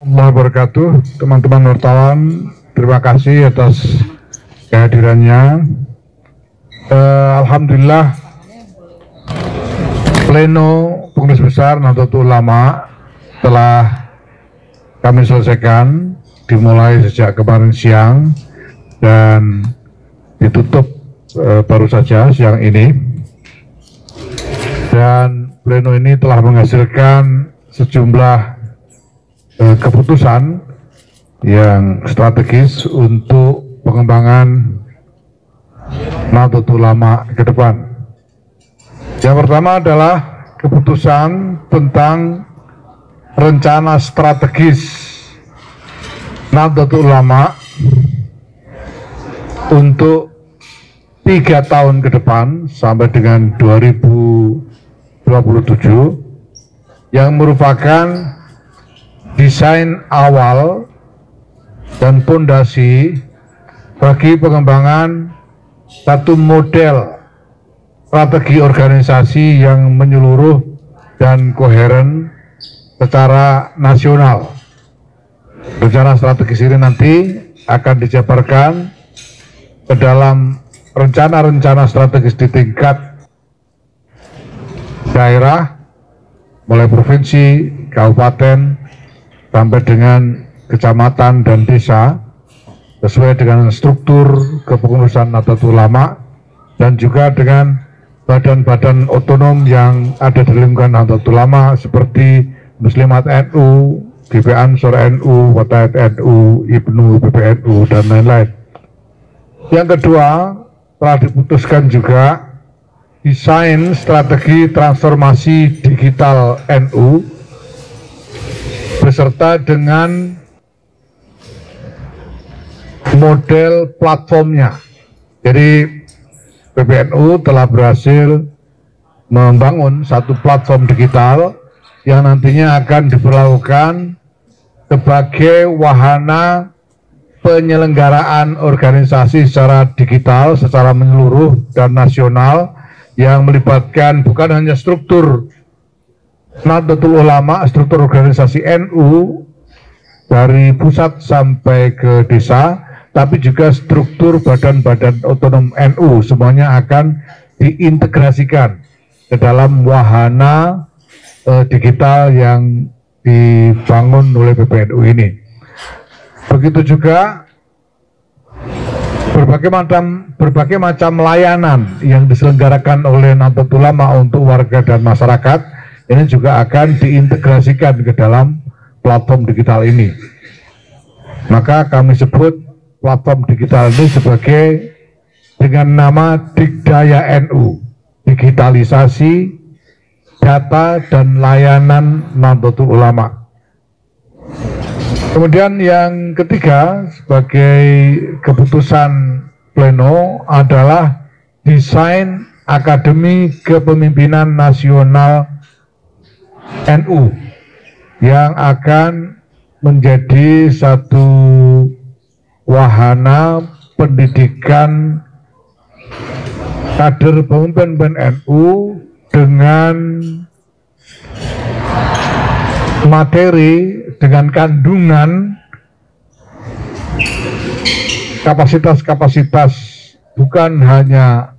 Warahmatullahi wabarakatuh. Teman-teman wartawan, terima kasih atas kehadirannya. Alhamdulillah, Pleno Pengurus Besar Nahdlatul Ulama telah kami selesaikan, dimulai sejak kemarin siang dan ditutup baru saja siang ini. Dan pleno ini telah menghasilkan sejumlah keputusan yang strategis untuk pengembangan Nahdlatul Ulama ke depan. Yang pertama adalah keputusan tentang rencana strategis Nahdlatul Ulama untuk 3 tahun ke depan sampai dengan 2027 yang merupakan desain awal dan fondasi bagi pengembangan satu model strategi organisasi yang menyeluruh dan koheren secara nasional. Rencana strategis ini nanti akan dijabarkan ke dalam rencana-rencana strategis di tingkat daerah, mulai provinsi, kabupaten, sampai dengan kecamatan dan desa, sesuai dengan struktur kepengurusan Nahdlatul Ulama dan juga dengan badan-badan otonom yang ada di lingkungan Nahdlatul Ulama seperti Muslimat NU, GP Ansor NU, Fatayat NU, Ibnu PBNU, dan lain-lain. Yang kedua, telah diputuskan juga desain strategi transformasi digital NU beserta dengan model platformnya. Jadi PBNU telah berhasil membangun satu platform digital yang nantinya akan diberlakukan sebagai wahana penyelenggaraan organisasi secara digital, secara menyeluruh dan nasional, yang melibatkan bukan hanya struktur Nahdlatul Ulama, struktur organisasi NU dari pusat sampai ke desa, tapi juga struktur badan-badan otonom NU, semuanya akan diintegrasikan ke dalam wahana digital yang dibangun oleh PBNU ini. Begitu juga berbagai macam layanan yang diselenggarakan oleh Nahdlatul Ulama untuk warga dan masyarakat ini juga akan diintegrasikan ke dalam platform digital ini. Maka kami sebut platform digital ini sebagai dengan nama Digdaya NU, digitalisasi data dan layanan Nahdlatul Ulama. Kemudian yang ketiga sebagai keputusan pleno adalah desain Akademi Kepemimpinan Nasional NU yang akan menjadi satu wahana pendidikan kader pemimpin NU dengan materi, dengan kandungan kapasitas-kapasitas bukan hanya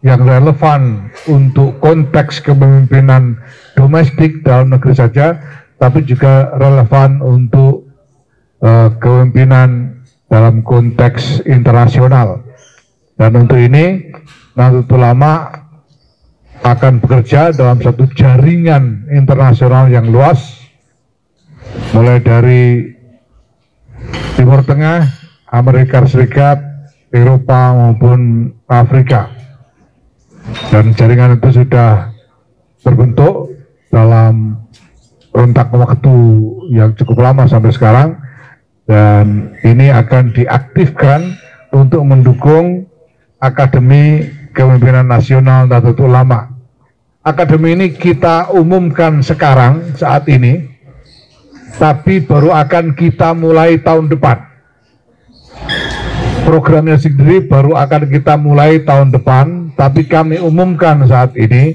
yang relevan untuk konteks kepemimpinan domestik dalam negeri saja, tapi juga relevan untuk kepemimpinan dalam konteks internasional. Dan untuk ini Nahdlatul Ulama akan bekerja dalam satu jaringan internasional yang luas, mulai dari Timur Tengah, Amerika Serikat, Eropa maupun Afrika. Dan jaringan itu sudah terbentuk dalam rentang waktu yang cukup lama sampai sekarang, dan ini akan diaktifkan untuk mendukung Akademi Kepemimpinan Nasional Nahdlatul Ulama. Akademi ini kita umumkan sekarang saat ini, tapi baru akan kita mulai tahun depan. Programnya sendiri baru akan kita mulai tahun depan, tapi kami umumkan saat ini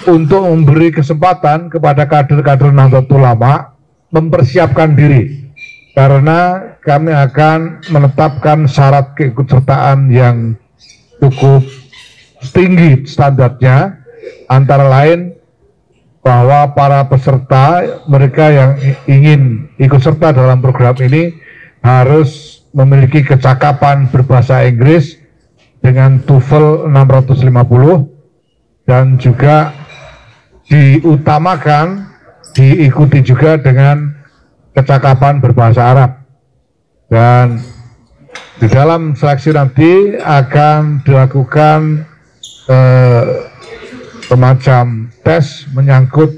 untuk memberi kesempatan kepada kader-kader Nahdlatul Ulama mempersiapkan diri, karena kami akan menetapkan syarat keikutsertaan yang cukup tinggi standarnya, antara lain bahwa para peserta, mereka yang ingin ikut serta dalam program ini harus memiliki kecakapan berbahasa Inggris dengan TOEFL 650, dan juga diutamakan diikuti juga dengan kecakapan berbahasa Arab. Dan di dalam seleksi nanti akan dilakukan semacam tes menyangkut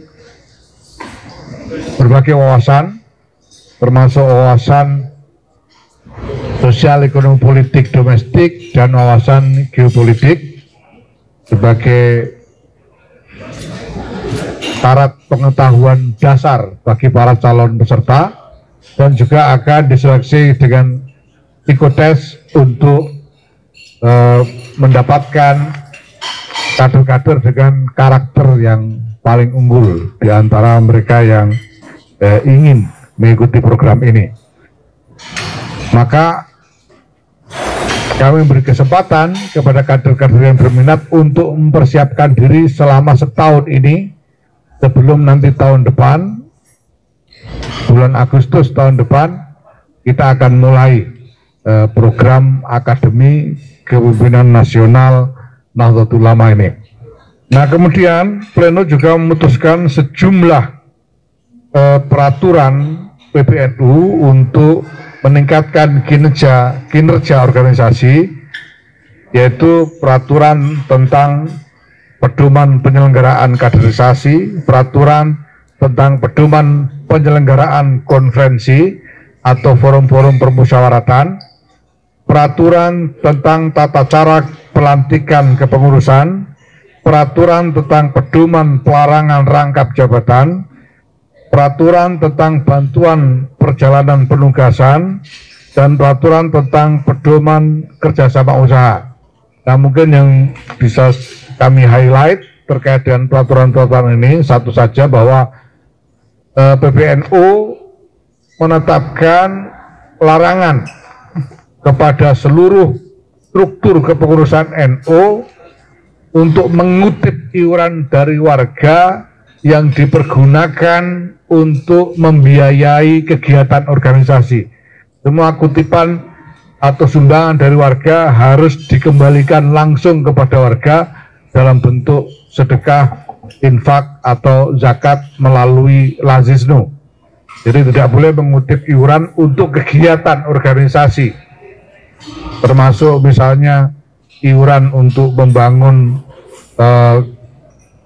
berbagai wawasan, termasuk wawasan sosial, ekonomi, politik, domestik, dan wawasan geopolitik sebagai syarat pengetahuan dasar bagi para calon peserta, dan juga akan diseleksi dengan psikotes untuk mendapatkan kader-kader dengan karakter yang paling unggul di antara mereka yang ingin mengikuti program ini. Maka kami memberi kesempatan kepada kader-kader yang berminat untuk mempersiapkan diri selama setahun ini, sebelum nanti tahun depan, bulan Agustus tahun depan, kita akan mulai program Akademi Kepemimpinan Nasional Nahdlatul Ulama ini. Nah, kemudian Pleno juga memutuskan sejumlah peraturan PBNU untuk meningkatkan kinerja organisasi, yaitu peraturan tentang pedoman penyelenggaraan kaderisasi, peraturan tentang pedoman penyelenggaraan konferensi atau forum-forum permusyawaratan, peraturan tentang tata cara pelantikan kepengurusan, peraturan tentang pedoman pelarangan rangkap jabatan, peraturan tentang bantuan perjalanan penugasan, dan peraturan tentang pedoman kerjasama usaha. Nah, mungkin yang bisa kami highlight terkait dengan peraturan-peraturan ini satu saja, bahwa PBNU menetapkan larangan kepada seluruh struktur kepengurusan NU untuk mengutip iuran dari warga yang dipergunakan untuk membiayai kegiatan organisasi. Semua kutipan atau sumbangan dari warga harus dikembalikan langsung kepada warga dalam bentuk sedekah, infak, atau zakat melalui lazisnu. Jadi tidak boleh mengutip iuran untuk kegiatan organisasi, termasuk misalnya iuran untuk membangun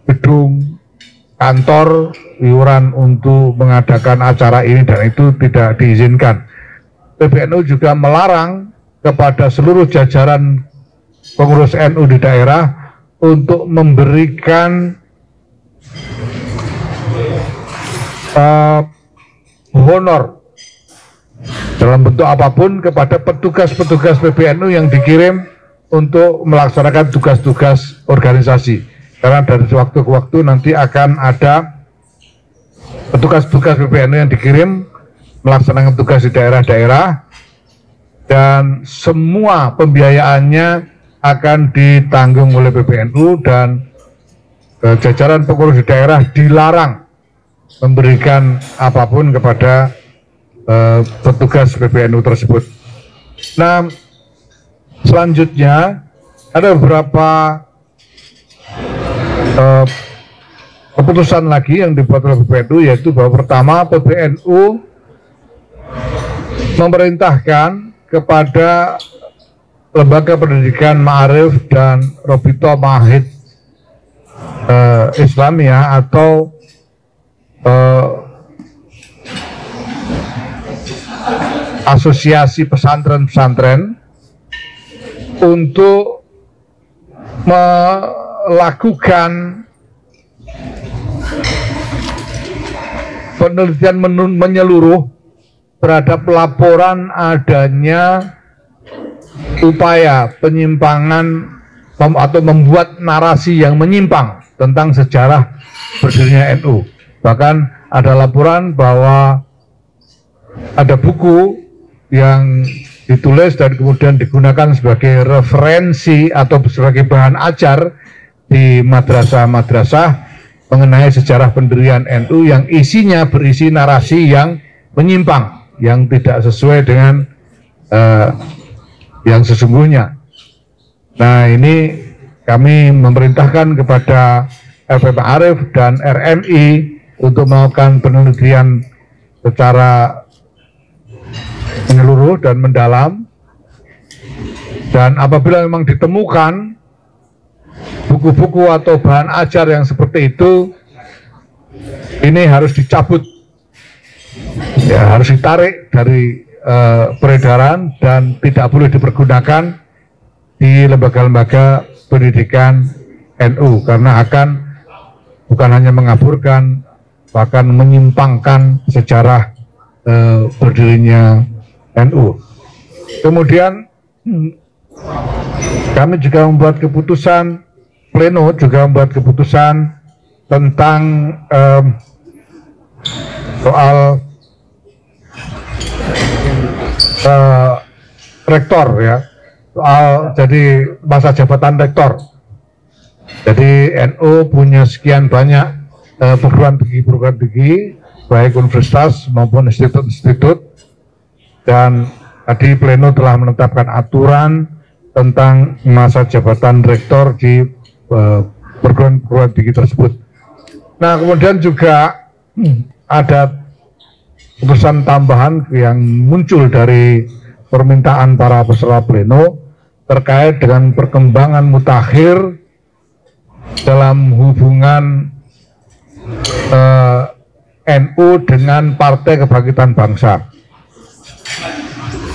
gedung kantor, iuran untuk mengadakan acara ini dan itu tidak diizinkan. PBNU juga melarang kepada seluruh jajaran pengurus NU di daerah untuk memberikan honor dalam bentuk apapun kepada petugas-petugas PBNU yang dikirim untuk melaksanakan tugas-tugas organisasi. Karena dari waktu ke waktu nanti akan ada petugas-petugas PBNU yang dikirim melaksanakan tugas di daerah-daerah, dan semua pembiayaannya akan ditanggung oleh PBNU, dan jajaran pengurus di daerah dilarang memberikan apapun kepada petugas PBNU tersebut. Nah, selanjutnya ada beberapa keputusan lagi yang dibuat oleh PBNU, yaitu bahwa pertama, PBNU memerintahkan kepada lembaga pendidikan Ma'arif dan Robito Mahid Islamiyah atau asosiasi pesantren-pesantren untuk melakukan penelitian menyeluruh terhadap laporan adanya upaya penyimpangan atau membuat narasi yang menyimpang tentang sejarah berdirinya NU. Bahkan ada laporan bahwa ada buku yang ditulis dan kemudian digunakan sebagai referensi atau sebagai bahan ajar di madrasah-madrasah mengenai sejarah pendirian NU yang isinya berisi narasi yang menyimpang, yang tidak sesuai dengan yang sesungguhnya. Nah, ini kami memerintahkan kepada LP Ma'arif dan RMI untuk melakukan penelitian secara menyeluruh dan mendalam, dan apabila memang ditemukan buku-buku atau bahan ajar yang seperti itu, ini harus dicabut, ya, harus ditarik dari peredaran dan tidak boleh dipergunakan di lembaga-lembaga pendidikan NU, karena akan bukan hanya mengaburkan, bahkan menyimpangkan sejarah berdirinya NU. Kemudian kami juga membuat keputusan, pleno juga membuat keputusan tentang soal rektor, ya, soal jadi masa jabatan rektor. Jadi NU punya sekian banyak perguruan tinggi baik universitas maupun institut-institut, dan tadi pleno telah menetapkan aturan tentang masa jabatan rektor di perguruan tinggi tersebut. Nah, kemudian juga ada keputusan tambahan yang muncul dari permintaan para peserta pleno terkait dengan perkembangan mutakhir dalam hubungan NU dengan Partai Kebangkitan Bangsa.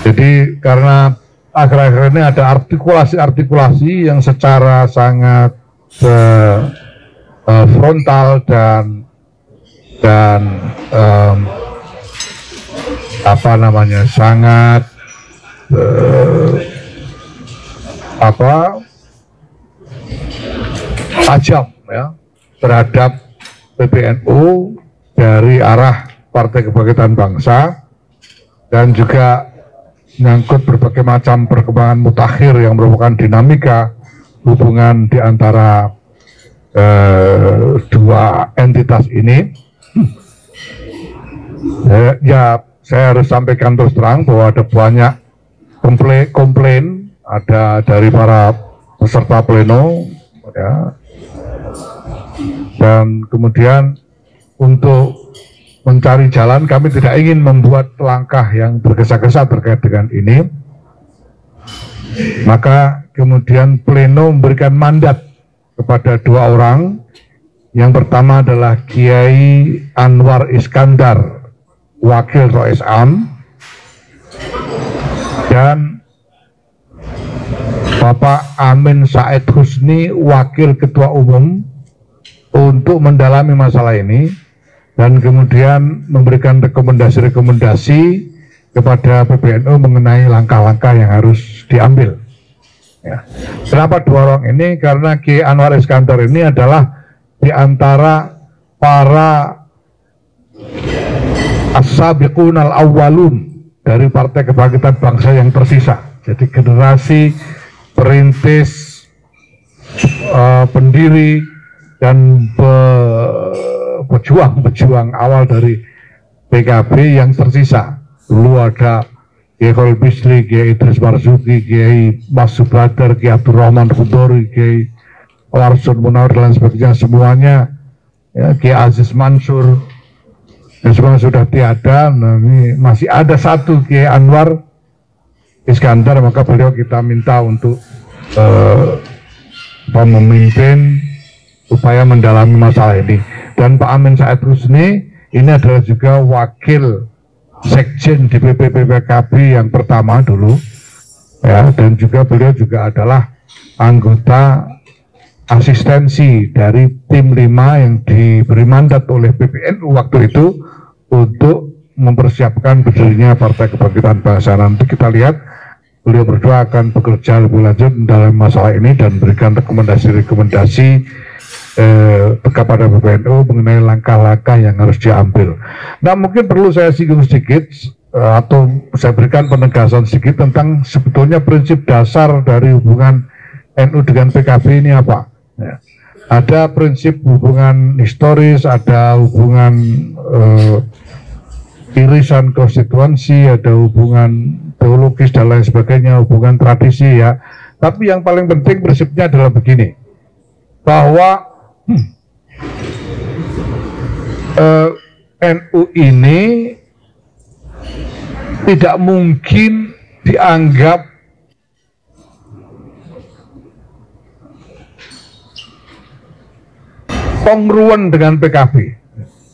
Jadi karena akhir-akhir ini ada artikulasi-artikulasi yang secara sangat frontal dan sangat tajam, ya, terhadap PBNU dari arah Partai Kebangkitan Bangsa, dan juga menyangkut berbagai macam perkembangan mutakhir yang merupakan dinamika hubungan di antara dua entitas ini. Ya, saya harus sampaikan terus terang bahwa ada banyak komplain ada dari para peserta pleno, ya, dan kemudian untuk mencari jalan, kami tidak ingin membuat langkah yang tergesa-gesa terkait dengan ini, maka kemudian pleno memberikan mandat kepada dua orang. Yang pertama adalah Kiai Anwar Iskandar, Wakil Rois Am, dan Bapak Amin Said Husni, Wakil Ketua Umum, untuk mendalami masalah ini dan kemudian memberikan rekomendasi-rekomendasi kepada PBNU mengenai langkah-langkah yang harus diambil. Ya. Kenapa dua orang ini? Karena Kiai Anwar Iskandar ini adalah di antara para as-sabiqun al-awwalun dari Partai Kebangkitan Bangsa yang tersisa. Jadi generasi perintis, pendiri dan pejuang awal dari PKB yang tersisa. Dulu ada Kiai Khalil Bisri, Kiai Idris Marzuki, Kiai Mas Subadar, Kiai Abdurrahman Khudori, Kiai Warsun Munawar dan sebagainya, semuanya, ya, Kiai Aziz Mansur, dan semua sudah tiada. Nah, ini masih ada satu Kiai Anwar Iskandar, maka beliau kita minta untuk memimpin upaya mendalami masalah ini. Dan Pak Amin Said Husni ini adalah juga wakil sekjen DPP PKB yang pertama dulu, ya, dan juga beliau juga adalah anggota asistensi dari tim 5 yang diberi mandat oleh PBNU waktu itu untuk mempersiapkan berdirinya Partai Kebangkitan Bangsa. Nanti kita lihat beliau berdua akan bekerja lebih lanjut dalam masalah ini dan berikan rekomendasi-rekomendasi kepada PBNU mengenai langkah-langkah yang harus diambil. Nah, mungkin perlu saya singgung sedikit atau saya berikan penegasan sedikit tentang sebetulnya prinsip dasar dari hubungan NU dengan PKB ini apa. Ya. Ada prinsip hubungan historis, ada hubungan irisan konstituensi, ada hubungan teologis dan lain sebagainya, hubungan tradisi ya. Tapi yang paling penting prinsipnya adalah begini, bahwa NU ini tidak mungkin dianggap kongruan dengan PKB.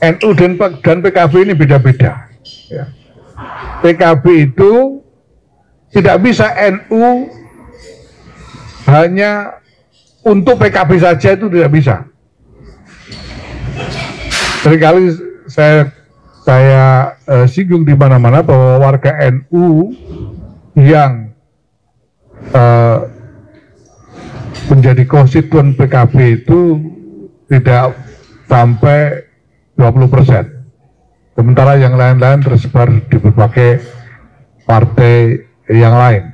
NU dan PKB ini beda-beda. Ya. PKB itu tidak bisa NU hanya untuk PKB saja, itu tidak bisa. Seringkali saya singgung di mana-mana bahwa warga NU yang menjadi konstituen PKB itu tidak sampai 20%. Sementara yang lain-lain tersebar di berbagai partai yang lain.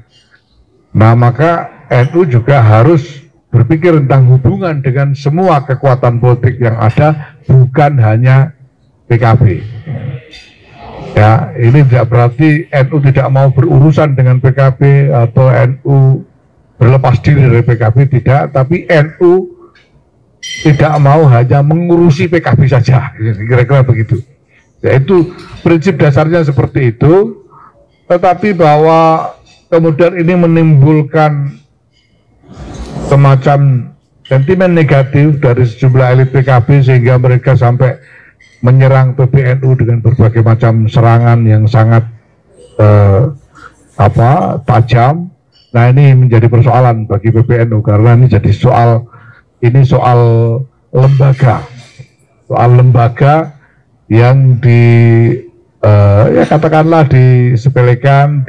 Nah, maka NU juga harus berpikir tentang hubungan dengan semua kekuatan politik yang ada, bukan hanya PKB. Ya, ini tidak berarti NU tidak mau berurusan dengan PKB atau NU berlepas diri dari PKB, tidak, tapi NU tidak mau hanya mengurusi PKB saja, kira-kira begitu. Yaitu prinsip dasarnya seperti itu, tetapi bahwa kemudian ini menimbulkan semacam sentimen negatif dari sejumlah elit PKB sehingga mereka sampai menyerang PBNU dengan berbagai macam serangan yang sangat tajam. Nah, ini menjadi persoalan bagi PBNU karena ini jadi soal lembaga yang ya katakanlah disepelekan,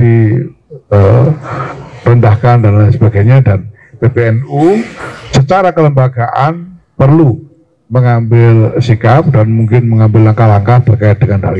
direndahkan dan lain sebagainya, dan PBNU secara kelembagaan perlu mengambil sikap dan mungkin mengambil langkah-langkah terkait dengan hal ini.